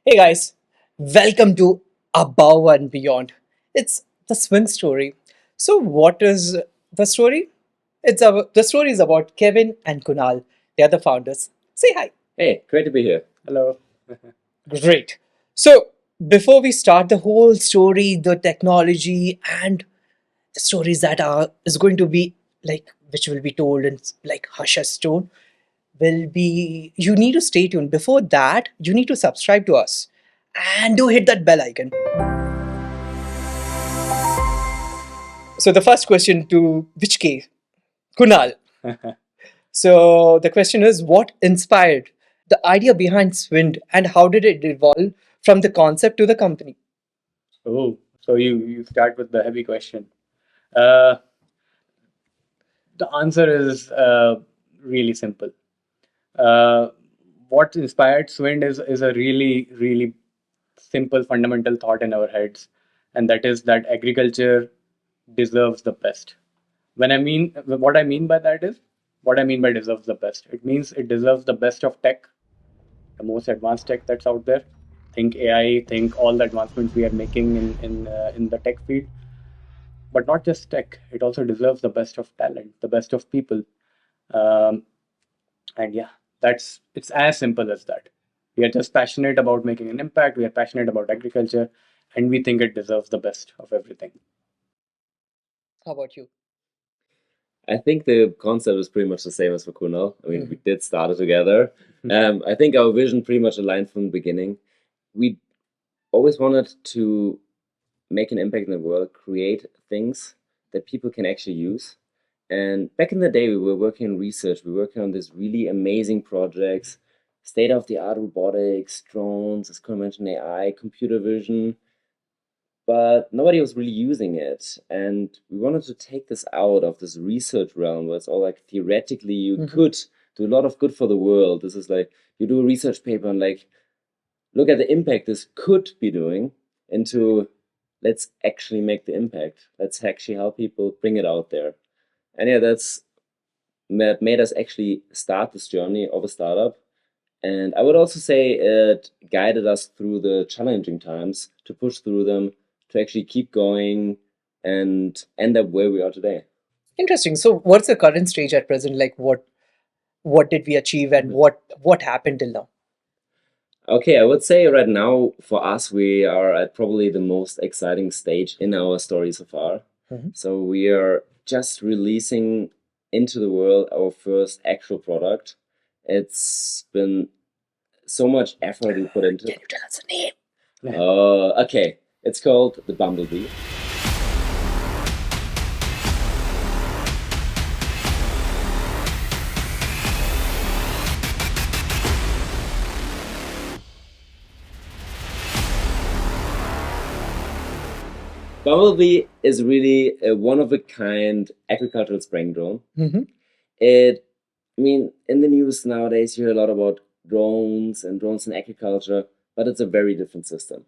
Hey guys, welcome to Above and Beyond. It's the swim story. So, what is the story? The story is about Kevin and Kunal. They are the founders. Say hi. Hey, great to be here. Hello. Great. So, before we start the whole story, the technology and the stories that are is going to be like which will be told in like hush hush tone will be you need to stay tuned. Before that, you need to subscribe to us and do hit that bell icon. So the first question to which case? Kunal. So the question is what inspired the idea behind Swind and how did it evolve from the concept to the company? Oh, so you start with the heavy question. Uh, the answer is really simple. Uh, what inspired Swind is a really simple fundamental thought in our heads, and that is that agriculture deserves the best. What I mean by that is, what I mean by deserves the best. It means it deserves the best of tech, the most advanced tech that's out there. Think AI, think all the advancements we are making in the tech field, but not just tech. It also deserves the best of talent, the best of people, um, and yeah, that's it's as simple as that. We are just passionate about making an impact. We are passionate about agriculture, and we think it deserves the best of everything. How about you? I think the concept is pretty much the same as for Kunal. I mean, we Mhm. did start it together. I think our vision pretty much aligned from the beginning. We always wanted to make an impact in the world, create things that people can actually use. And back in the day, we were working on research. We were working on these really amazing projects, state-of-the-art robotics, drones, as Kunal mentioned, AI, computer vision, but nobody was really using it. And we wanted to take this out of this research realm where it's all like theoretically you Mhm. could do a lot of good for the world. This is like you do a research paper and like look at the impact this could be doing into let's actually make the impact. Let's actually help people bring it out there. And yeah, that's made us actually start this journey of a startup. And I would also say it guided us through the challenging times to push through them, to actually keep going and end up where we are today. Interesting. So what's the current stage at present? Like what did we achieve and what happened till now? Okay, I would say right now for us, we are at probably the most exciting stage in our story so far. Mhm. So we are just releasing into the world our first actual product. It's been so much effort we put into Can it. you tell us the name? Okay. It's called the Bumblebee. Bumblebee is really a one of a kind agricultural spraying drone. Mm-hmm. It, I mean, in the news nowadays, you hear a lot about drones in agriculture, but it's a very different system.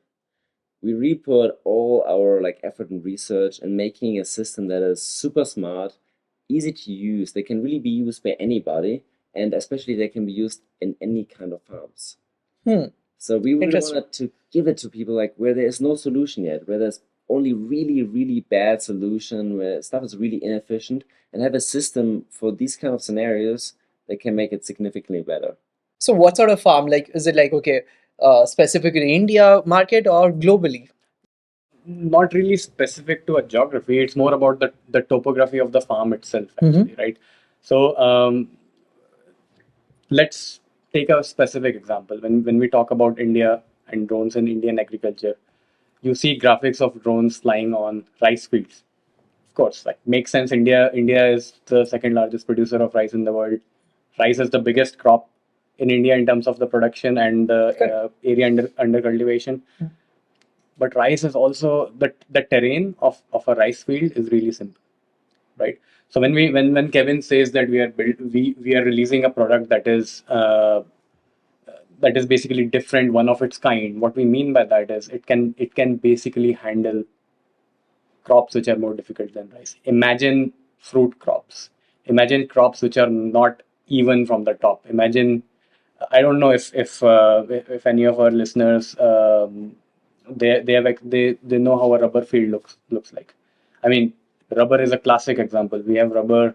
We really put all our like effort and research in making a system that is super smart, easy to use. They can really be used by anybody, and especially they can be used in any kind of farms. Hmm. So we really Interesting. wanted to give it to people like where there is no solution yet, where there's only really bad solution, where stuff is really inefficient, and have a system for these kind of scenarios that can make it significantly better. So what sort of farm? Like, is it like okay, specifically India market or globally? Not really specific to a geography. It's more about the topography of the farm itself, Mm-hmm. actually, right? So let's take a specific example. When we talk about India and drones in Indian agriculture, you see graphics of drones flying on rice fields. Of course, like makes sense. India is the second largest producer of rice in the world. Rice is the biggest crop in India in terms of the production and the Correct. area under cultivation. But rice is also the terrain of a rice field is really simple, right? So when Kevin says that we are releasing a product that is basically different, one of its kind. What we mean by that is it can basically handle crops which are more difficult than rice. Imagine fruit crops. Imagine crops which are not even from the top. Imagine I don't know if any of our listeners they know how a rubber field looks like. I mean, rubber is a classic example. We have rubber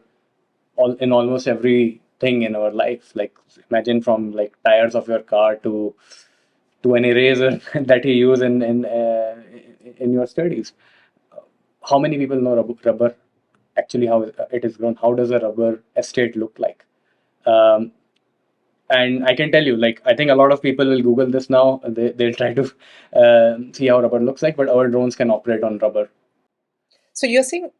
in almost everything in our life. Like imagine from like tires of your car to an eraser that you use in your studies. How many people know rubber actually how it is grown? How does a rubber estate look like? Um, and I can tell you, like, I think a lot of people will Google this now. They'll try to see how rubber looks like, but our drones can operate on rubber. So you're saying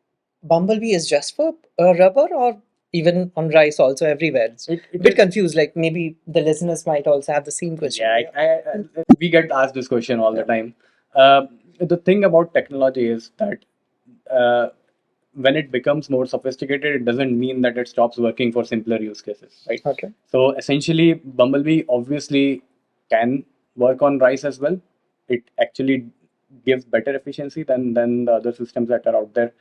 Bumblebee is just for rubber, or even on rice also everywhere? It's It, a it bit is, confused. Like maybe the listeners might also have the same question. yeah, we get asked this question all the time. The thing about technology is that uh, when it becomes more sophisticated, it doesn't mean that it stops working for simpler use cases, right? Okay. So essentially, Bumblebee obviously can work on rice as well. It actually gives better efficiency than the other systems that are out there.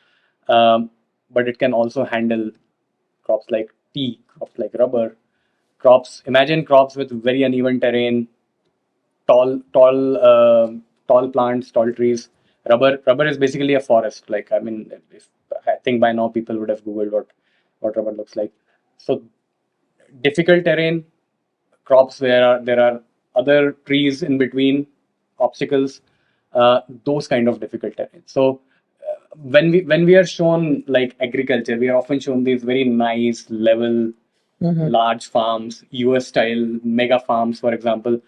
But it can also handle crops like tea, crops like rubber, crops. Imagine crops with very uneven terrain, tall plants, tall trees. Rubber is basically a forest. Like I mean, I think by now people would have googled what rubber looks like. So difficult terrain, crops where there are other trees in between, obstacles, those kind of difficult terrain. So when we are shown like agriculture, we are often shown these very nice level large farms, US style mega farms, for example.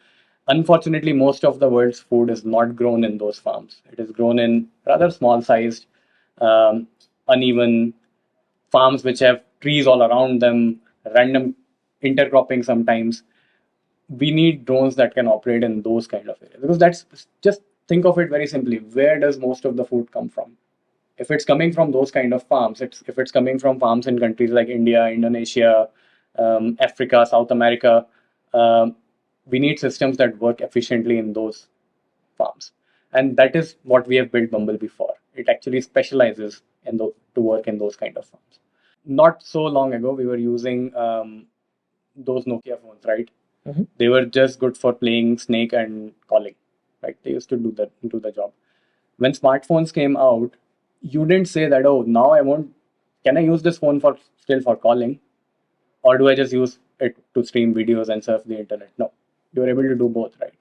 Unfortunately, most of the world's food is not grown in those farms. It is grown in rather small sized, uneven farms which have trees all around them, random intercropping sometimes. We need drones that can operate in those kind of areas because that's just think of it very simply. Where does most of the food come from? If it's coming from those kind of farms, if it's coming from farms in countries like India, Indonesia, Africa, South America, um, we need systems that work efficiently in those farms, and that is what we have built Bumblebee for. It actually specializes to work in those kind of farms. Not so long ago, we were using those Nokia phones, right? Mhm. They were just good for playing Snake and calling, right? They used to do the job. When smartphones came out, you didn't say that, oh, now I want, can I use this phone for still for calling, or do I just use it to stream videos and surf the internet? No, you're able to do both, right?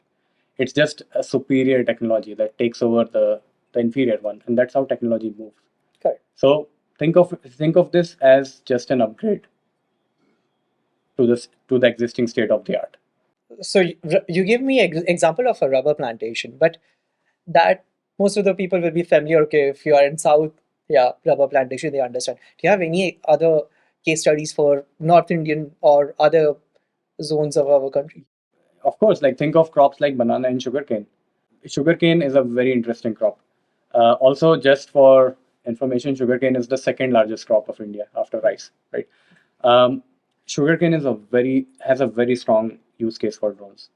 It's just a superior technology that takes over the inferior one, and that's how technology moves. Correct. So think of this as just an upgrade to the existing state of the art. So you give me example of a rubber plantation, but that most of the people will be familiar. Okay, if you are in South, yeah, rubber plantation, they understand. Do you have any other case studies for North Indian or other zones of our country? Of course, like think of crops like banana and sugarcane. Sugarcane is a very interesting crop. Also, just for information, sugarcane is the second largest crop of India after rice, right? Um, Sugarcane has a very strong use case for drones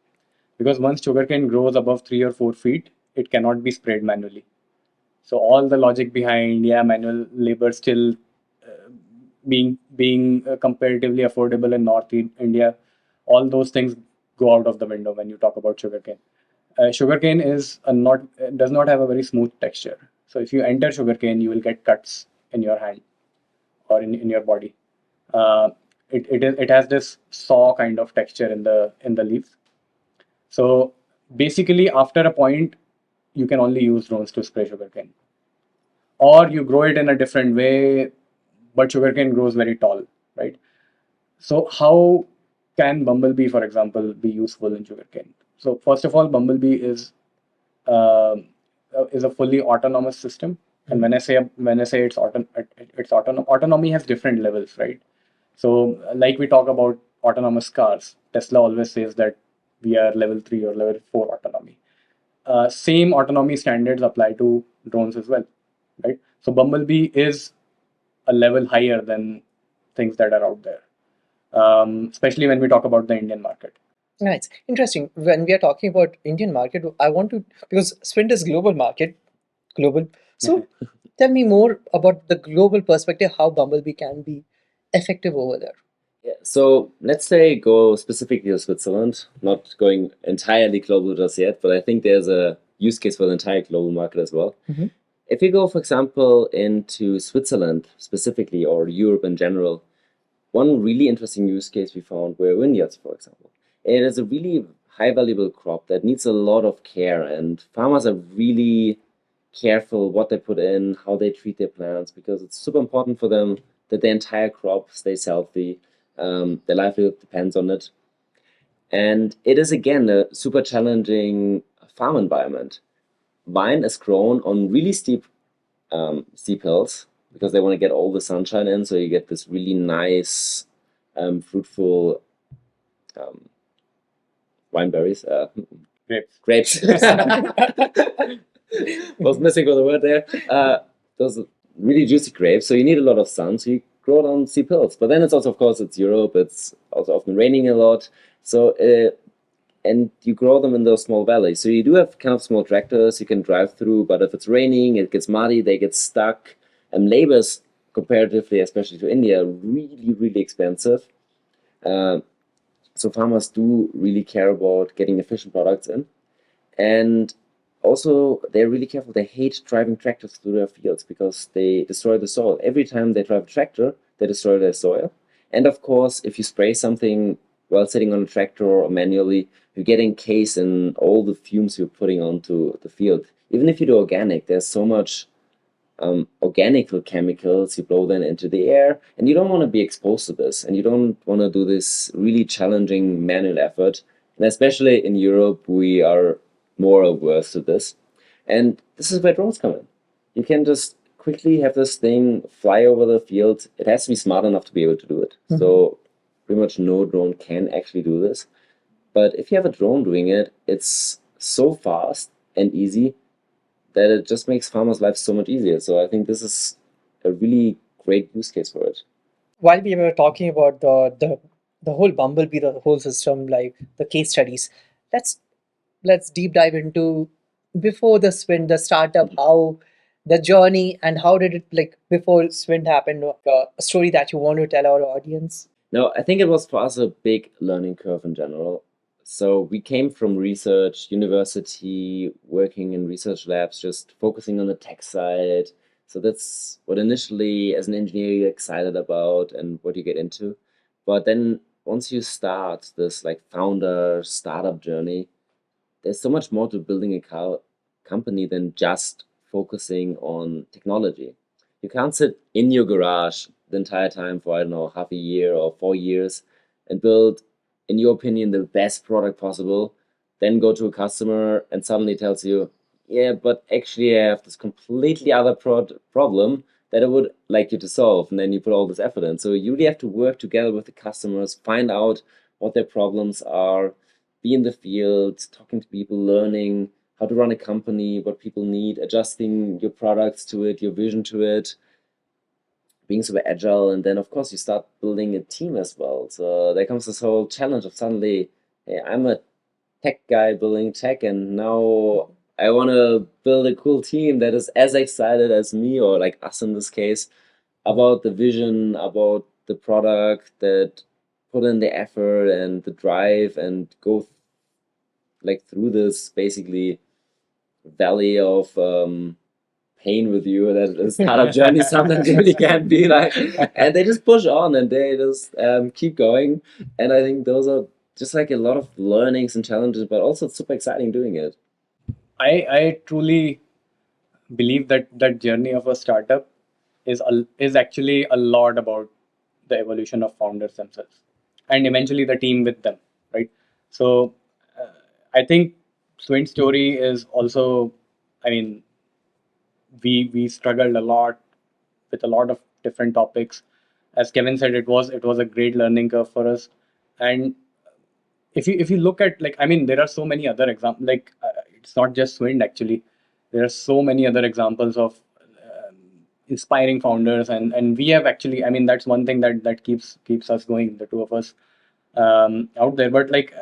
because once sugarcane grows above 3 or 4 feet, it cannot be sprayed manually. So all the logic behind manual labor still being comparatively affordable in India, all those things go out of the window when you talk about sugarcane. Sugarcane is a not does not have a very smooth texture. So if you enter sugarcane, you will get cuts in your hand or in your body. It has this saw kind of texture in the leaves. So basically, after a point, you can only use drones to spray sugarcane, or you grow it in a different way, but sugarcane grows very tall, right? So how can Bumblebee, for example, be useful in sugarcane? So first of all, Bumblebee um is a fully autonomous system. And when I say autonomy has different levels, right? So like we talk about autonomous cars, Tesla always says that we are level 3 or level 4 autonomy. Same autonomy standards apply to drones as well, right? So Bumblebee is a level higher than things that are out there, especially when we talk about the Indian market. Nice, interesting. When we are talking about Indian market, I want to, because Sprint is global market, global. So tell me more about the global perspective, how Bumblebee can be effective over there. Yeah, so let's say go specifically to Switzerland, not going entirely global just yet, but I think there's a use case for the entire global market as well. Mhm. If you go, for example, into Switzerland specifically or Europe in general, one really interesting use case we found were vineyards, for example. It is a really high valuable crop that needs a lot of care, and farmers are really careful what they put in, how they treat their plants, because it's super important for them that the entire crop stays healthy. Their livelihood depends on it. And it is again a super challenging farm environment. Vine is grown on really steep hills because they want to get all the sunshine in, so you get this really nice, fruitful um, wineberries, Grapes. grapes. Was missing for the word there. Those really juicy grapes. So you need a lot of sun. So you grow it on steep hills. But then it's also, of course, it's Europe. It's also often raining a lot. So and you grow them in those small valleys. So you do have kind of small tractors you can drive through. But if it's raining, it gets muddy. They get stuck. And labors, comparatively, especially to India, really really expensive. Uh, so farmers do really care about getting efficient products in. And also, they're really careful. They hate driving tractors through their fields because they destroy the soil. Every time they drive a tractor, they destroy their soil. And of course, if you spray something while sitting on a tractor or manually, you get encased in all the fumes you're putting onto the field. Even if you do organic, there's so much organic chemicals you blow then into the air, and you don't want to be exposed to this, and you don't want to do this really challenging manual effort. And especially in Europe, we are more averse to this. And this is where drones come in. You can just quickly have this thing fly over the field. It has to be smart enough to be able to do it. Mhm. So pretty much no drone can actually do this. But if you have a drone doing it, it's so fast and easy that it just makes farmers' lives so much easier. So I think this is a really great use case for it. While we were talking about the whole Bumblebee, the whole system, like the case studies, let's let's deep dive into before the Swint, the startup, how the journey and how did it like before Swint happened, a story that you want to tell our audience. No, I think it was for us a big learning curve in general. So we came from research, university, working in research labs, just focusing on the tech side. So that's what initially, as an engineer, you're excited about and what you get into. But then once you start this like founder startup journey, there's so much more to building a company than just focusing on technology. You can't sit in your garage the entire time for, I don't know, half a year or 4 years and build, in your opinion, the best product possible, then go to a customer and suddenly tells you, yeah, but actually I have this completely other problem that I would like you to solve. And then you put all this effort in. So you really have to work together with the customers, find out what their problems are, be in the field, talking to people, learning how to run a company, what people need, adjusting your products to it, your vision to it, being super agile. And then, of course, you start building a team as well. So there comes this whole challenge of suddenly, hey, I'm a tech guy building tech, and now I want to build a cool team that is as excited as me, or like us in this case, about the vision, about the product, that put in the effort and the drive and go like through this basically valley of pain with you that a startup journey sometimes really can be like, and they just push on and they just keep going. And I think those are just like a lot of learnings and challenges, but also it's super exciting doing it. I truly believe that that journey of a startup is actually a lot about the evolution of founders themselves and eventually the team with them, right? So uh, I think Swint's story is also, I mean, we struggled a lot with a lot of different topics. As Kevin said, it was a great learning curve for us. And if you look at, like, I mean, there are so many other examples, like it's not just Swind actually. There are so many other examples of inspiring founders, and we have actually, I mean, that's one thing that keeps us going, the two of us, out there. But like,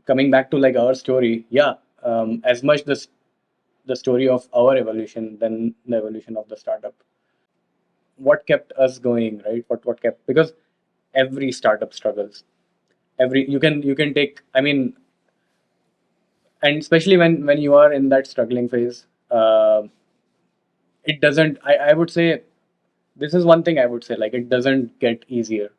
coming back to like our story, yeah, as much the story of our evolution than the evolution of the startup. What kept us going, right? What kept, because every startup struggles. Every you can take. I mean, and especially when you are in that struggling phase, it doesn't. I would say this is one thing I would say. Like it doesn't get easier.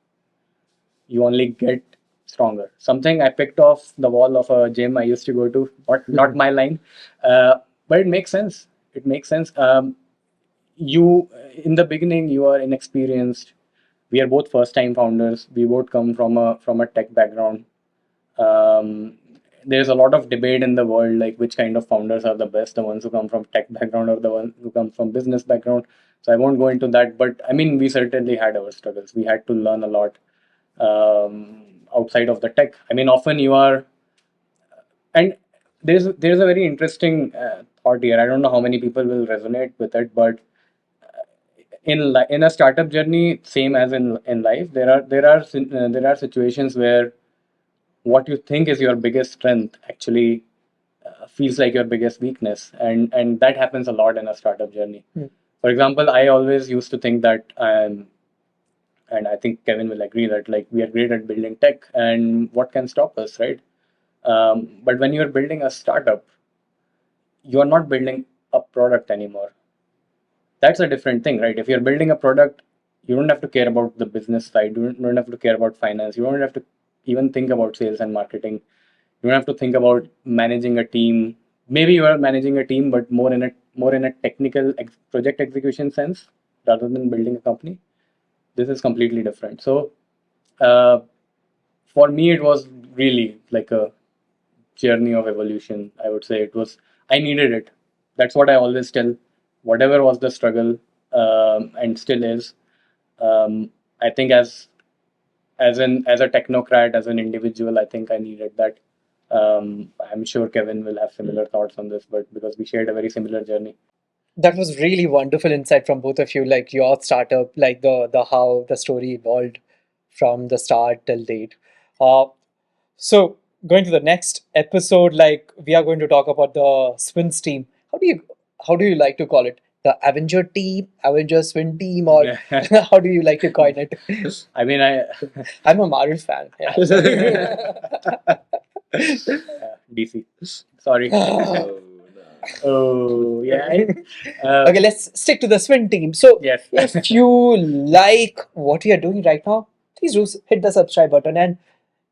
You only get stronger. Something I picked off the wall of a gym I used to go to. Not my line, but it makes sense. It makes sense. You in the beginning you are inexperienced. We are both first time founders. We both come from a tech background. um, there's a lot of debate in the world, like which kind of founders are the best, the ones who come from tech background or the ones who come from business background. So I won't go into that, but I mean, we certainly had our struggles. We had to learn a lot outside of the tech. I mean, often you are, and there's a very interesting thought here. I don't know how many people will resonate with it, but in a startup journey, same as in life, there are situations where what you think is your biggest strength actually feels like your biggest weakness, and that happens a lot in a startup journey. For example, I always used to think that and I think Kevin will agree that like we are great at building tech, and what can stop us, right? But when you're building a startup, you're not building a product anymore. That's a different thing, right? If you're building a product, you don't have to care about the business side. You don't have to care about finance. You don't have to even think about sales and marketing. You don't have to think about managing a team. Maybe you are managing a team, but more in a technical project execution sense rather than building a company. This is completely different. So uh, for me, it was really like a journey of evolution. I would say it was. I needed it. That's what I always tell. Whatever was the struggle, and still is. I think as a technocrat, as an individual, I think I needed that. I'm sure Kevin will have similar thoughts on this, but because we shared a very similar journey. That was really wonderful insight from both of you, like your startup, like the how the story evolved from the start till date. Uh, so going to the next episode, like we are going to talk about the Swins team. How do you like to call it? The Avenger team, Avenger Swin team, or how do you like to coin it? I mean, I'm a Marvel fan. Yeah. DC. Sorry. Oh, no. Oh yeah. Okay, let's stick to the Swin team. So, Yes. if you like what we are doing right now, please do hit the subscribe button and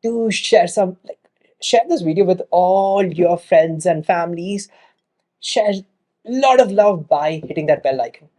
do share this video with all your friends and families. Share a lot of love by hitting that bell icon.